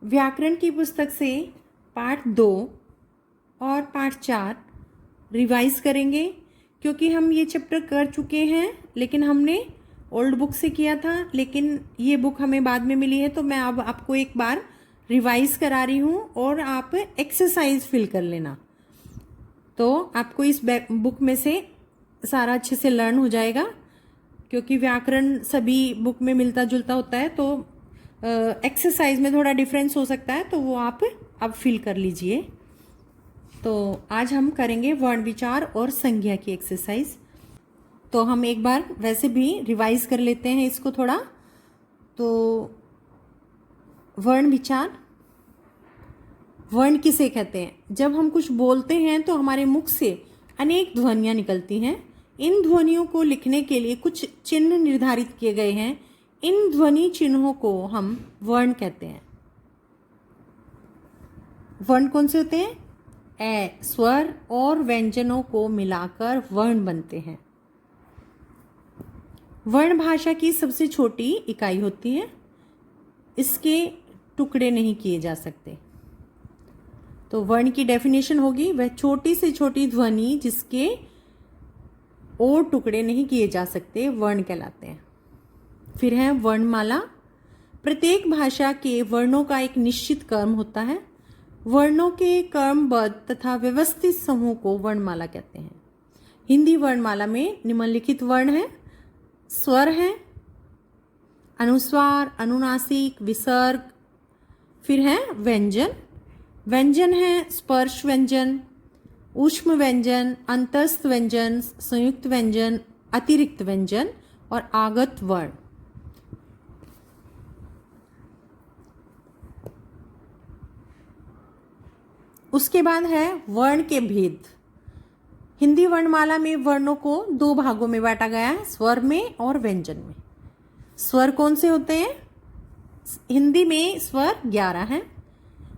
व्याकरण की पुस्तक से पाठ 2 और पाठ 4 रिवाइज करेंगे, क्योंकि हम ये चैप्टर कर चुके हैं, लेकिन हमने ओल्ड बुक से किया था, लेकिन ये बुक हमें बाद में मिली है, तो मैं अब आपको एक बार रिवाइज करा रही हूँ और आप एक्सरसाइज फिल कर लेना। तो आपको इस बुक में से सारा अच्छे से लर्न हो जाएगा, क्योंकि व्याकरण सभी बुक में मिलता जुलता होता है, तो एक्सरसाइज में थोड़ा डिफरेंस हो सकता है, तो वो आप अब फिल कर लीजिए। तो आज हम करेंगे वर्ण विचार और संज्ञा की एक्सरसाइज। तो हम एक बार वैसे भी रिवाइज कर लेते हैं इसको थोड़ा। तो वर्ण विचार, वर्ण किसे कहते हैं? जब हम कुछ बोलते हैं तो हमारे मुख से अनेक ध्वनियाँ निकलती हैं। इन ध्वनियों को लिखने के लिए कुछ चिन्ह निर्धारित किए गए हैं। इन ध्वनि चिन्हों को हम वर्ण कहते हैं। वर्ण कौन से होते हैं? ए, स्वर और व्यंजनों को मिलाकर वर्ण बनते हैं। वर्ण भाषा की सबसे छोटी इकाई होती है। इसके टुकड़े नहीं किए जा सकते। तो वर्ण की डेफिनेशन होगी, वह छोटी से छोटी ध्वनि जिसके और टुकड़े नहीं किए जा सकते, वर्ण कहलाते हैं। फिर है वर्णमाला। प्रत्येक भाषा के वर्णों का एक निश्चित क्रम होता है। वर्णों के क्रमबद्ध तथा व्यवस्थित समूह को वर्णमाला कहते हैं। हिंदी वर्णमाला में निम्नलिखित वर्ण है। स्वर है, अनुस्वार, अनुनासिक, विसर्ग। फिर है व्यंजन। व्यंजन है स्पर्श व्यंजन, ऊष्म व्यंजन, अंतस्थ व्यंजन, संयुक्त व्यंजन, अतिरिक्त व्यंजन और आगत वर्ण। उसके बाद है वर्ण के भेद। हिंदी वर्णमाला में वर्णों को 2 भागों में बांटा गया है, स्वर में और व्यंजन में। स्वर कौन से होते हैं? हिंदी में स्वर 11 हैं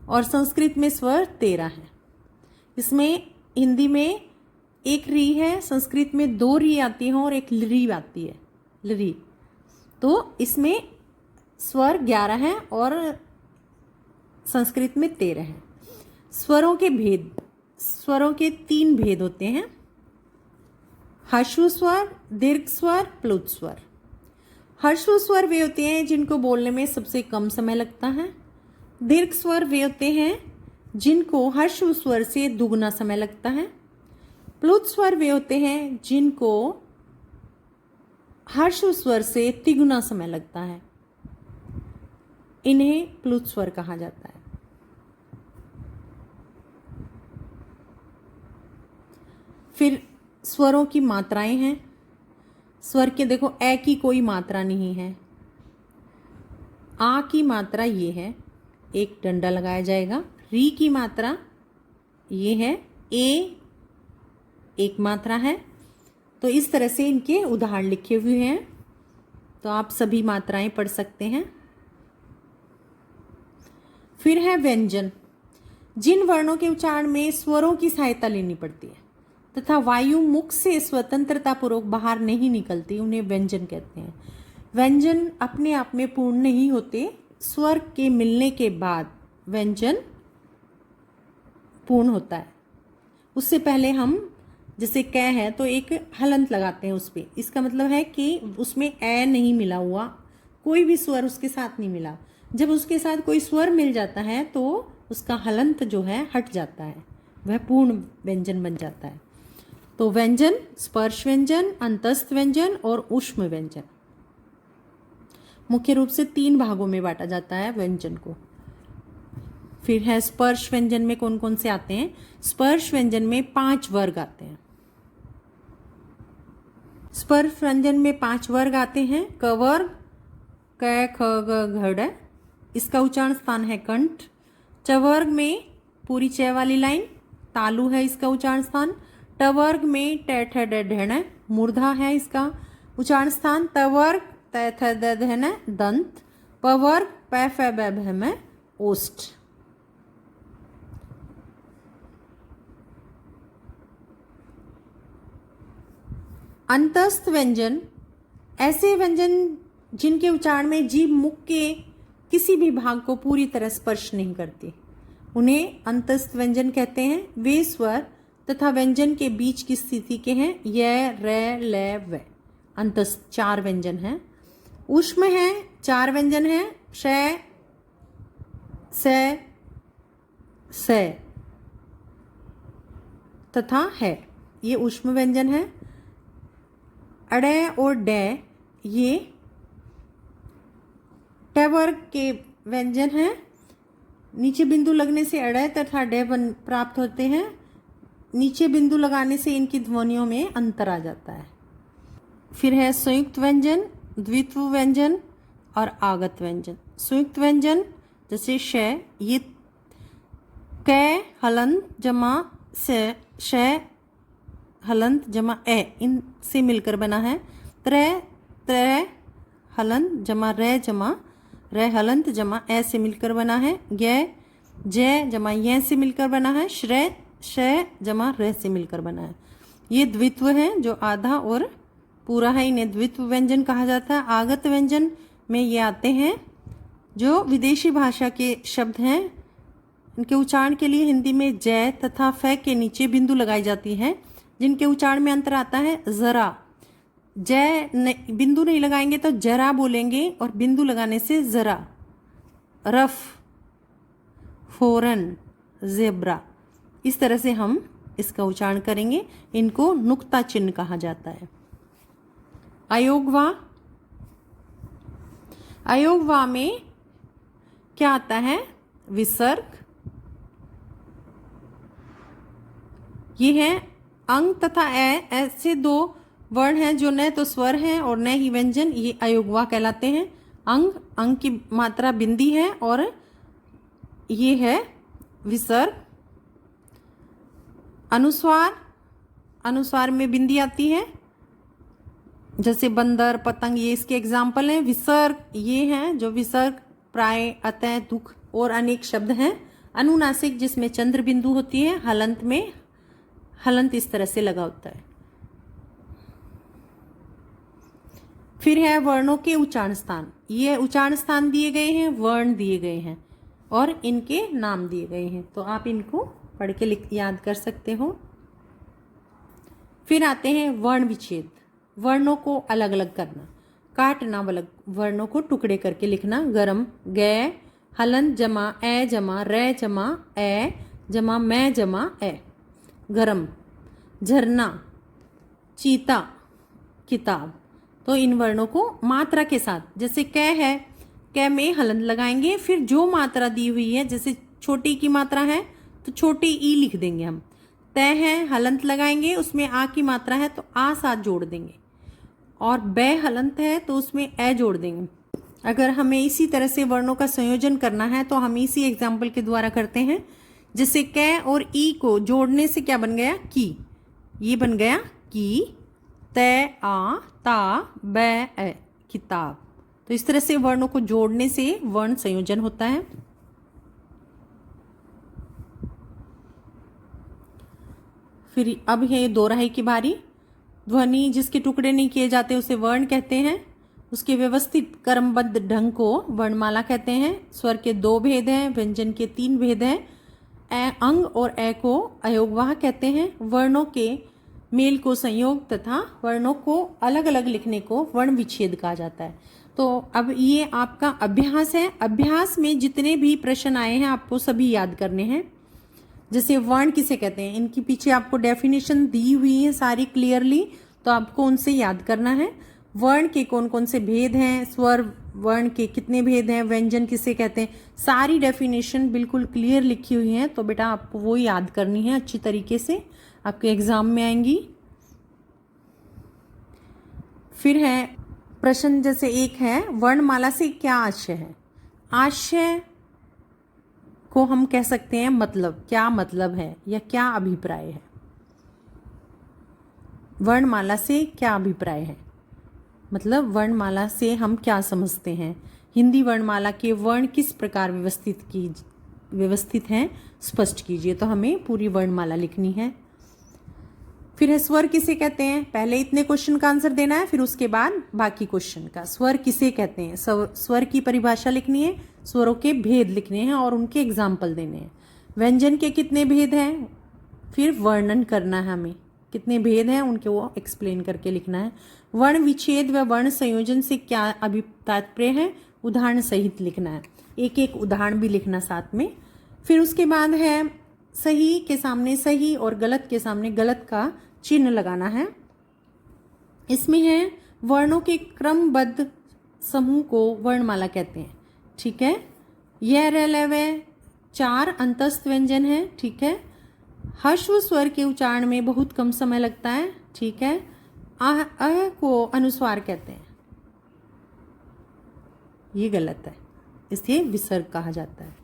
और संस्कृत में स्वर 13 हैं। इसमें हिंदी में एक री है, संस्कृत में 2 री आती हैं और एक री आती है, री। तो इसमें स्वर 11 हैं और संस्कृत में 13 हैं। स्वरों के भेद, स्वरों के 3 भेद होते हैं। ह्रस्व स्वर, दीर्घ स्वर, प्लुत स्वर। ह्रस्व स्वर वे होते हैं जिनको बोलने में सबसे कम समय लगता है। दीर्घ स्वर वे होते हैं जिनको ह्रस्व स्वर से दुगना समय लगता है। प्लुत स्वर वे होते हैं जिनको ह्रस्व स्वर से तिगुना समय लगता है। इन्हें प्लुत स्वर कहा जाता है। फिर स्वरों की मात्राएं हैं। स्वर के देखो, ए की कोई मात्रा नहीं है। आ की मात्रा ये है, एक डंडा लगाया जाएगा। री की मात्रा ये है, ए एक मात्रा है। तो इस तरह से इनके उदाहरण लिखे हुए हैं, तो आप सभी मात्राएं पढ़ सकते हैं। फिर है व्यंजन। जिन वर्णों के उच्चारण में स्वरों की सहायता लेनी पड़ती है तथा वायु मुख से स्वतंत्रता पूर्वक बाहर नहीं निकलती, उन्हें व्यंजन कहते हैं। व्यंजन अपने आप में पूर्ण नहीं होते, स्वर के मिलने के बाद व्यंजन पूर्ण होता है। उससे पहले हम जैसे क है तो एक हलंत लगाते हैं उस पर। इसका मतलब है कि उसमें ए नहीं मिला हुआ, कोई भी स्वर उसके साथ नहीं मिला। जब उसके साथ कोई स्वर मिल जाता है तो उसका हलंत जो है हट जाता है, वह पूर्ण व्यंजन बन जाता है। तो व्यंजन स्पर्श व्यंजन, अंतस्थ व्यंजन और ऊष्म व्यंजन। मुख्य रूप से 3 भागों में बांटा जाता है व्यंजन को। फिर है स्पर्श व्यंजन में कौन कौन से आते हैं? स्पर्श व्यंजन में 5 वर्ग आते हैं। स्पर्श व्यंजन में 5 वर्ग आते हैं। क वर्ग, क ख ग घ ड़, इसका उच्चारण स्थान है कंठ। च वर्ग में पूरी च वाली लाइन, तालु है इसका उच्चारण स्थान। ट वर्ग में ट ठ ड ढ, मूर्धा है इसका उच्चारण स्थान। त वर्ग त थ द ध न, दंत। प वर्ग प फ ब भ म, ओष्ठ। अंतस्थ व्यंजन ऐसे व्यंजन जिनके उच्चारण में जीभ मुख के किसी भी भाग को पूरी तरह स्पर्श नहीं करती। उन्हें अंतस्थ व्यंजन कहते हैं। वे स्वर तथा व्यंजन के बीच की स्थिति के हैं। य, र, ल, व। अंतस्थ 4 व्यंजन हैं। ऊष्म है 4 व्यंजन हैं। श, स, स तथा है, ये ऊष्म व्यंजन है। अड़ और ड ये ट वर्ग के व्यंजन हैं। नीचे बिंदु लगने से अड़ तथा ड प्राप्त होते हैं। नीचे बिंदु लगाने से इनकी ध्वनियों में अंतर आ जाता है। फिर है संयुक्त व्यंजन, द्वित्व व्यंजन और आगत व्यंजन। संयुक्त व्यंजन जैसे श, ये क हलंत जमा से श हलंत जमा ए, इनसे मिलकर बना है। त्र हलंत जमा र हलंत जमा ए से मिलकर बना है। य जमा य से मिलकर बना है। श्र श जमा र से मिलकर बना है। ये द्वित्व है जो आधा और पूरा है, इन्हें द्वित्व व्यंजन कहा जाता है। आगत व्यंजन में ये आते हैं जो विदेशी भाषा के शब्द हैं। इनके उच्चारण के लिए हिंदी में ज तथा फ के नीचे बिंदु लगाई जाती है, जिनके उच्चारण में अंतर आता है। जरा बिंदु नहीं लगाएंगे तो जरा बोलेंगे, और बिंदु लगाने से जरा। रफ, फौरन, जेब्रा, इस तरह से हम इसका उच्चारण करेंगे। इनको नुक्ता चिन्ह कहा जाता है। अयोगवा, अयोगवा में क्या आता है? विसर्ग। ये है अंग तथा ए, ऐसे 2 वर्ण हैं जो न तो स्वर हैं और न ही व्यंजन। ये अयोगवा कहलाते हैं। अंग की मात्रा बिंदी है और ये है विसर्ग। अनुस्वार में बिंदी आती है, जैसे बंदर, पतंग, ये इसके एग्जाम्पल हैं। विसर्ग ये हैं जो विसर्ग प्राय, अतः, दुख और अनेक शब्द हैं। अनुनासिक जिसमें चंद्र बिंदु होती है। हलंत में हलंत इस तरह से लगा होता है। फिर है वर्णों के उच्चारण स्थान। ये उच्चारण स्थान दिए गए हैं, वर्ण दिए गए हैं और इनके नाम दिए गए हैं, तो आप इनको पढ़ के याद कर सकते हो। फिर आते हैं वर्ण विच्छेद। वर्णों को अलग अलग करना, काटना, वर्णों को टुकड़े करके लिखना। गरम, ग, हलंत जमा ए जमा र जमा ए जमा मैं जमा ए, गरम। झरना, चीता, किताब। तो इन वर्णों को मात्रा के साथ, जैसे क है, क में हलंत लगाएंगे, फिर जो मात्रा दी हुई है, जैसे छोटी की मात्रा है तो छोटी ई लिख देंगे हम। तय है, हलंत लगाएंगे, उसमें आ की मात्रा है तो आ साथ जोड़ देंगे, और बै हलंत है तो उसमें ए जोड़ देंगे। अगर हमें इसी तरह से वर्णों का संयोजन करना है तो हम इसी एग्जाम्पल के द्वारा करते हैं। जैसे क और ई को जोड़ने से क्या बन गया? की। ये बन गया की, तय, आ, ता, बै, ए, किताब। तो इस तरह से वर्णों को जोड़ने से वर्ण संयोजन होता है। फिर अब है दोहराई की बारी। ध्वनि जिसके टुकड़े नहीं किए जाते उसे वर्ण कहते हैं। उसके व्यवस्थित क्रमबद्ध ढंग को वर्णमाला कहते हैं। स्वर के 2 भेद हैं, व्यंजन के 3 भेद हैं। अंग और ए को अयोगवाह कहते हैं। वर्णों के मेल को संयोग तथा वर्णों को अलग अलग लिखने को वर्ण विच्छेद कहा जाता है। तो अब ये आपका अभ्यास है। अभ्यास में जितने भी प्रश्न आए हैं आपको सभी याद करने हैं। जैसे वर्ण किसे कहते हैं, इनके पीछे आपको डेफिनेशन दी हुई है सारी क्लियरली, तो आपको उनसे याद करना है। वर्ण के कौन कौन से भेद हैं, स्वर वर्ण के कितने भेद हैं, व्यंजन किसे कहते हैं, सारी डेफिनेशन बिल्कुल क्लियर लिखी हुई है। तो बेटा आपको वो याद करनी है अच्छी तरीके से, आपके एग्जाम में आएंगी। फिर है प्रश्न, जैसे एक है, वर्णमाला से क्या आशय है? आशय को हम कह सकते हैं मतलब, क्या मतलब है या क्या अभिप्राय है। वर्णमाला से क्या अभिप्राय है, मतलब वर्णमाला से हम क्या समझते हैं। हिंदी वर्णमाला के वर्ण किस प्रकार व्यवस्थित हैं, स्पष्ट कीजिए। तो हमें पूरी वर्णमाला लिखनी है। फिर है स्वर किसे कहते हैं। पहले इतने क्वेश्चन का आंसर देना है, फिर उसके बाद बाकी क्वेश्चन का। स्वर किसे कहते हैं, स्वर की परिभाषा लिखनी है। स्वरों के भेद लिखने हैं और उनके एग्जाम्पल देने हैं। व्यंजन के कितने भेद हैं, फिर वर्णन करना है हमें, कितने भेद हैं उनके वो एक्सप्लेन करके लिखना है। वर्ण विच्छेद व वर्ण संयोजन से क्या अभितात्पर्य है, उदाहरण सहित लिखना है, एक एक उदाहरण भी लिखना साथ में। फिर उसके बाद है सही के सामने सही और गलत के सामने गलत का चिन्ह लगाना है। इसमें है वर्णों के क्रमबद्ध समूह को वर्णमाला कहते हैं, ठीक है। यह रेलवे 4 अंतस्थ व्यंजन है, ठीक है। ह्रस्व स्वर के उच्चारण में बहुत कम समय लगता है, ठीक है। अह को अनुस्वार कहते हैं, ये गलत है, इसे विसर्ग कहा जाता है।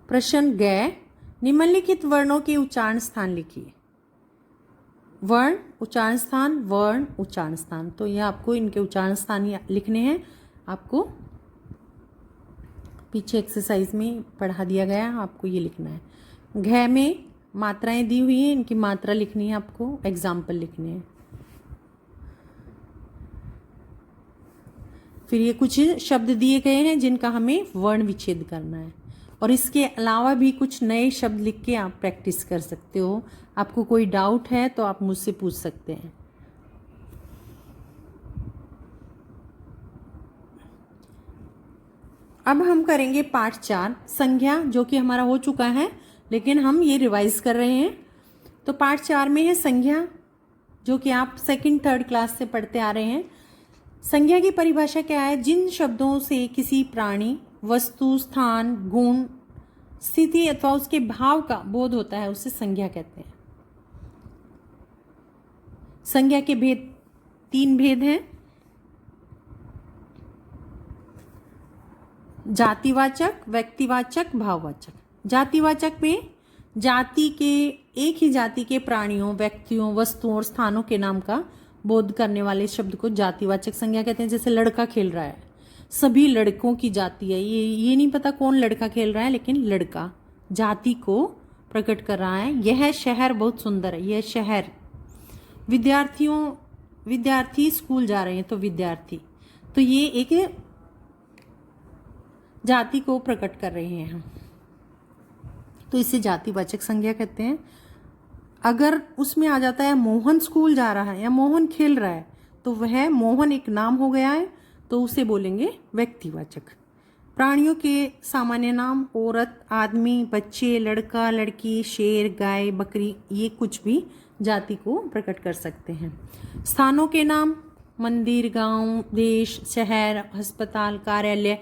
प्रश्न ग, निम्नलिखित वर्णों के उच्चारण स्थान लिखिए। वर्ण उच्चारण स्थान, वर्ण उच्चारण स्थान, तो ये आपको इनके उच्चारण स्थान लिखने हैं। आपको पीछे एक्सरसाइज में पढ़ा दिया गया है, आपको ये लिखना है। घ में मात्राएं दी हुई हैं, इनकी मात्रा लिखनी है, आपको एग्जाम्पल लिखने हैं। फिर ये कुछ शब्द दिए गए हैं जिनका हमें वर्ण विच्छेद करना है, और इसके अलावा भी कुछ नए शब्द लिख के आप प्रैक्टिस कर सकते हो। आपको कोई डाउट है तो आप मुझसे पूछ सकते हैं। अब हम करेंगे पाठ 4 संज्ञा, जो कि हमारा हो चुका है लेकिन हम ये रिवाइज कर रहे हैं। तो पाठ 4 में है संज्ञा, जो कि आप 2nd 3rd क्लास से पढ़ते आ रहे हैं। संज्ञा की परिभाषा क्या है, जिन शब्दों से किसी प्राणी, वस्तु, स्थान, गुण, स्थिति अथवा उसके भाव का बोध होता है उसे संज्ञा कहते हैं। संज्ञा के भेद 3 भेद हैं। जातिवाचक, व्यक्तिवाचक, भाववाचक। जातिवाचक में जाति के, एक ही जाति के प्राणियों, व्यक्तियों, वस्तुओं और स्थानों के नाम का बोध करने वाले शब्द को जातिवाचक संज्ञा कहते हैं। जैसे लड़का खेल रहा है, सभी लड़कों की जाति है, ये नहीं पता कौन लड़का खेल रहा है, लेकिन लड़का जाति को प्रकट कर रहा है। यह शहर बहुत सुंदर है, यह शहर। विद्यार्थी स्कूल जा रहे हैं, तो विद्यार्थी, तो ये एक जाति को प्रकट कर रहे हैं हम, तो इसे जातिवाचक संज्ञा कहते हैं। अगर उसमें आ जाता है मोहन स्कूल जा रहा है या मोहन खेल रहा है, तो वह मोहन एक नाम हो गया है, तो उसे बोलेंगे व्यक्तिवाचक। प्राणियों के सामान्य नाम औरत, आदमी, बच्चे, लड़का, लड़की, शेर, गाय, बकरी, ये कुछ भी जाति को प्रकट कर सकते हैं। स्थानों के नाम मंदिर, गांव, देश, शहर, अस्पताल, कार्यालय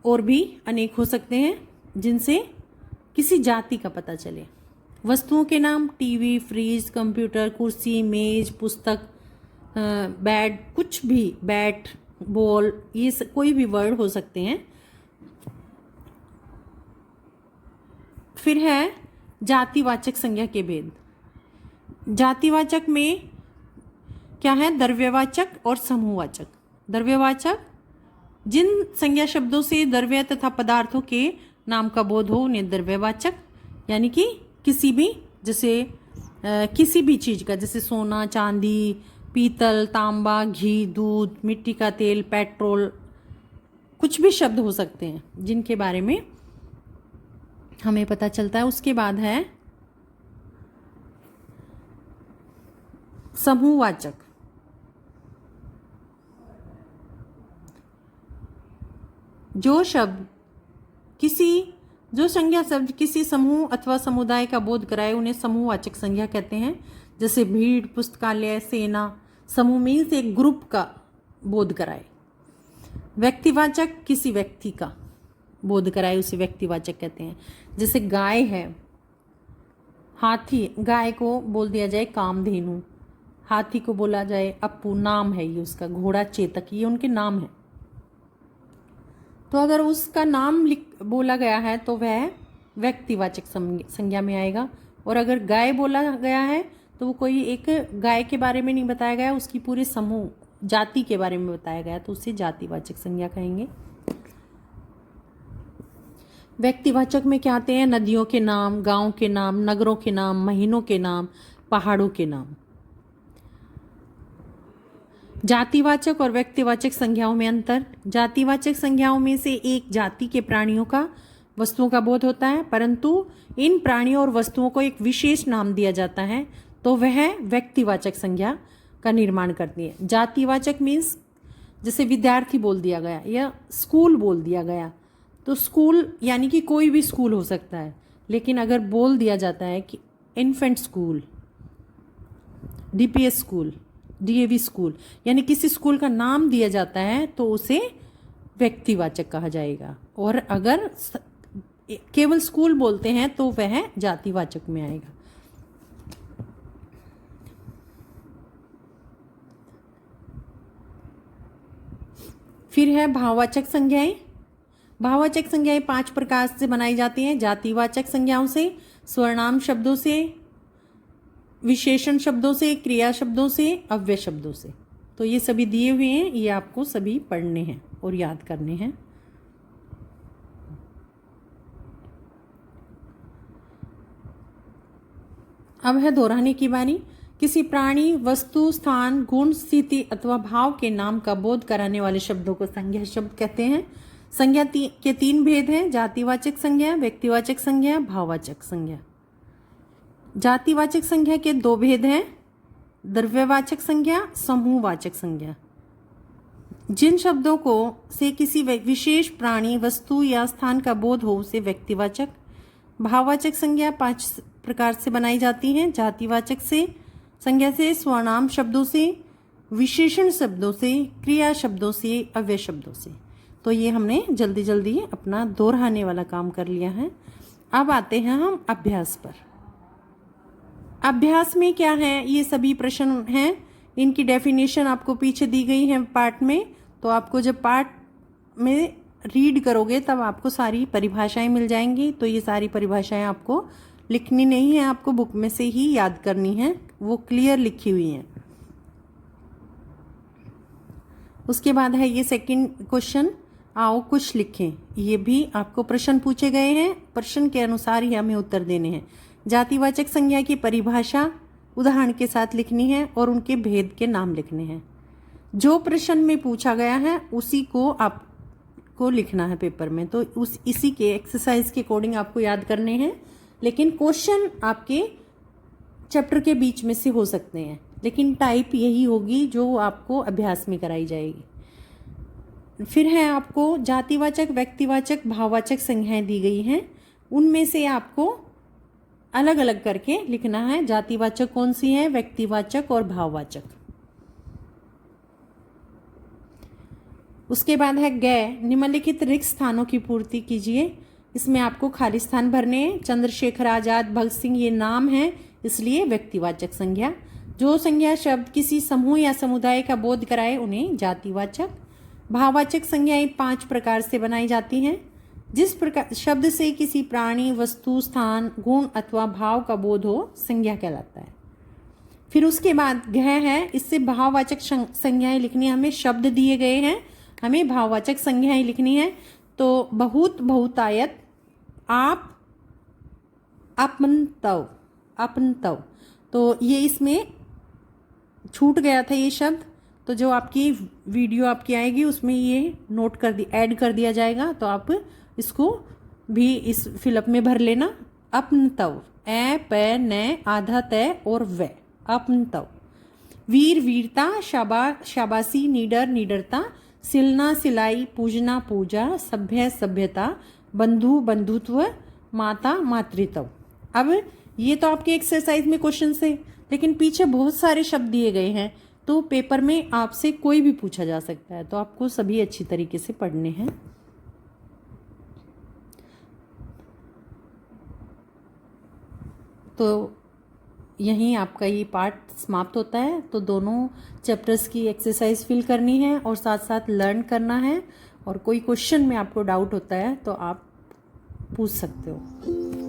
और भी अनेक हो सकते हैं जिनसे किसी जाति का पता चले। वस्तुओं के नाम टीवी, फ्रिज, कंप्यूटर, कुर्सी, मेज, पुस्तक, बैट, कुछ भी, बैट, बॉल, ये कोई भी वर्ड हो सकते हैं। फिर है जातिवाचक संज्ञा के भेद। जातिवाचक में क्या है, द्रव्यवाचक और समूहवाचक। द्रव्यवाचक जिन संज्ञा शब्दों से द्रव्य तथा पदार्थों के नाम का बोध हो उन्हें द्रव्यवाचक, यानी कि किसी भी, जैसे किसी भी चीज का, जैसे सोना, चांदी, पीतल, तांबा, घी, दूध, मिट्टी का तेल, पेट्रोल, कुछ भी शब्द हो सकते हैं जिनके बारे में हमें पता चलता है। उसके बाद है समूहवाचक। जो संज्ञा शब्द किसी समूह अथवा समुदाय का बोध कराए उन्हें समूहवाचक संज्ञा कहते हैं। जैसे भीड़, पुस्तकालय, सेना। समूह मीन्स एक ग्रुप का बोध कराए। व्यक्तिवाचक किसी व्यक्ति का बोध कराए उसे व्यक्तिवाचक कहते हैं। जैसे गाय है, हाथी, गाय को बोल दिया जाए कामधेनु, हाथी को बोला जाए अप्पू, नाम है ये उसका। घोड़ा चेतक, ये उनके नाम है। तो अगर उसका नाम बोला गया है तो वह व्यक्तिवाचक संज्ञा में आएगा। और अगर गाय बोला गया है तो वो कोई एक गाय के बारे में नहीं बताया गया, उसकी पूरे समूह जाति के बारे में बताया गया, तो उसे जातिवाचक संज्ञा कहेंगे। व्यक्तिवाचक में क्या आते हैं, नदियों के नाम, गांव के नाम, नगरों के नाम, महीनों के नाम, पहाड़ों के नाम। जातिवाचक और व्यक्तिवाचक संज्ञाओं में अंतर। जातिवाचक संज्ञाओं में से एक जाति के प्राणियों का वस्तुओं का बोध होता है, परंतु इन प्राणियों और वस्तुओं को एक विशेष नाम दिया जाता है तो वह व्यक्तिवाचक संज्ञा का निर्माण करती है। जातिवाचक मीन्स जैसे विद्यार्थी बोल दिया गया या स्कूल बोल दिया गया, तो स्कूल यानी कि कोई भी स्कूल हो सकता है, लेकिन अगर बोल दिया जाता है कि infant school, DPS school, DAV school, यानी किसी स्कूल का नाम दिया जाता है तो उसे व्यक्तिवाचक कहा जाएगा। और अगर केवल स्कूल बोलते हैं तो वह जातिवाचक में आएगा। फिर है भाववाचक संज्ञाएं। भाववाचक संज्ञाएं 5 प्रकार से बनाई जाती हैं। जातिवाचक संज्ञाओं से, स्वर्णाम शब्दों से, विशेषण शब्दों से, क्रिया शब्दों से, अव्यय शब्दों से। तो ये सभी दिए हुए हैं, ये आपको सभी पढ़ने हैं और याद करने हैं। अब है दोहराने की बारी। किसी प्राणी, वस्तु, स्थान, गुण, स्थिति अथवा भाव के नाम का बोध कराने वाले शब्दों को संज्ञा शब्द कहते हैं। संज्ञा के 3 भेद हैं: जातिवाचक संज्ञा, व्यक्तिवाचक संज्ञा, भाववाचक संज्ञा। जातिवाचक संज्ञा के 2 भेद हैं: द्रव्यवाचक संज्ञा, समूहवाचक संज्ञा। जिन शब्दों को से किसी विशेष प्राणी, वस्तु या स्थान का बोध हो उसे व्यक्तिवाचक। भाववाचक संज्ञा 5 प्रकार से बनाई जाती हैं। जातिवाचक से संज्ञा से, स्वर्णाम शब्दों से, विशेषण शब्दों से, क्रिया शब्दों से, अव्यय शब्दों से। तो ये हमने जल्दी जल्दी अपना दोहराने वाला काम कर लिया है। अब आते हैं हम अभ्यास पर। अभ्यास में क्या है, ये सभी प्रश्न हैं, इनकी डेफिनेशन आपको पीछे दी गई है पार्ट में। तो आपको जब पार्ट में रीड करोगे तब आपको सारी परिभाषाएं मिल जाएंगी। तो ये सारी परिभाषाएं आपको लिखनी नहीं है, आपको बुक में से ही याद करनी है, वो क्लियर लिखी हुई हैं। उसके बाद है ये सेकंड क्वेश्चन, आओ कुछ लिखें। ये भी आपको प्रश्न पूछे गए हैं, प्रश्न के अनुसार ही हमें उत्तर देने हैं। जातिवाचक संज्ञा की परिभाषा उदाहरण के साथ लिखनी है और उनके भेद के नाम लिखने हैं। जो प्रश्न में पूछा गया है उसी को आपको लिखना है पेपर में। तो इसी के एक्सरसाइज के अकॉर्डिंग आपको याद करने हैं, लेकिन क्वेश्चन आपके चैप्टर के बीच में से हो सकते हैं, लेकिन टाइप यही होगी जो आपको अभ्यास में कराई जाएगी। फिर है आपको जातिवाचक, व्यक्तिवाचक, भाववाचक संज्ञाएं दी गई हैं, उनमें से आपको अलग अलग करके लिखना है। जातिवाचक कौन सी है, व्यक्तिवाचक और भाववाचक। उसके बाद है गय, निम्नलिखित रिक्त स्थानों की पूर्ति कीजिए। इसमें आपको खाली स्थान भरने हैं। चंद्रशेखर आजाद, भगत सिंह ये नाम है, इसलिए व्यक्तिवाचक संज्ञा। जो संज्ञा शब्द किसी समूह या समुदाय का बोध कराए उन्हें जातिवाचक। भाववाचक संज्ञाएं 5 प्रकार से बनाई जाती हैं। जिस प्रकार शब्द से किसी प्राणी, वस्तु, स्थान, गुण अथवा भाव का बोध हो संज्ञा कहलाता है। फिर उसके बाद गह है, इससे भाववाचक संज्ञाएं लिखनी है। हमें शब्द दिए गए हैं, हमें भाववाचक संज्ञाएं लिखनी है। तो बहुत, बहुतायत, आप, अपनतव, अपनतव। तो ये इसमें छूट गया था ये शब्द, तो जो आपकी वीडियो आपकी आएगी उसमें ये नोट कर ऐड कर दिया जाएगा। तो आप इसको भी इस फिलअप में भर लेना। अपनतव, ए, प, न, आधा तय और व, अपनतव। वीर, वीरता, शाबाशी, निडर, निडरता, सिलना, सिलाई, पूजना, पूजा, सभ्य, सभ्यता, बंधु, बंधुत्व, माता, मातृत्व। अब ये तो आपके एक्सरसाइज में क्वेश्चन से, लेकिन पीछे बहुत सारे शब्द दिए गए हैं, तो पेपर में आपसे कोई भी पूछा जा सकता है, तो आपको सभी अच्छी तरीके से पढ़ने हैं। तो यहीं आपका ये पार्ट समाप्त होता है। तो दोनों चैप्टर्स की एक्सरसाइज फिल करनी है और साथ साथ लर्न करना है। और कोई क्वेश्चन में आपको डाउट होता है तो आप पूछ सकते हो।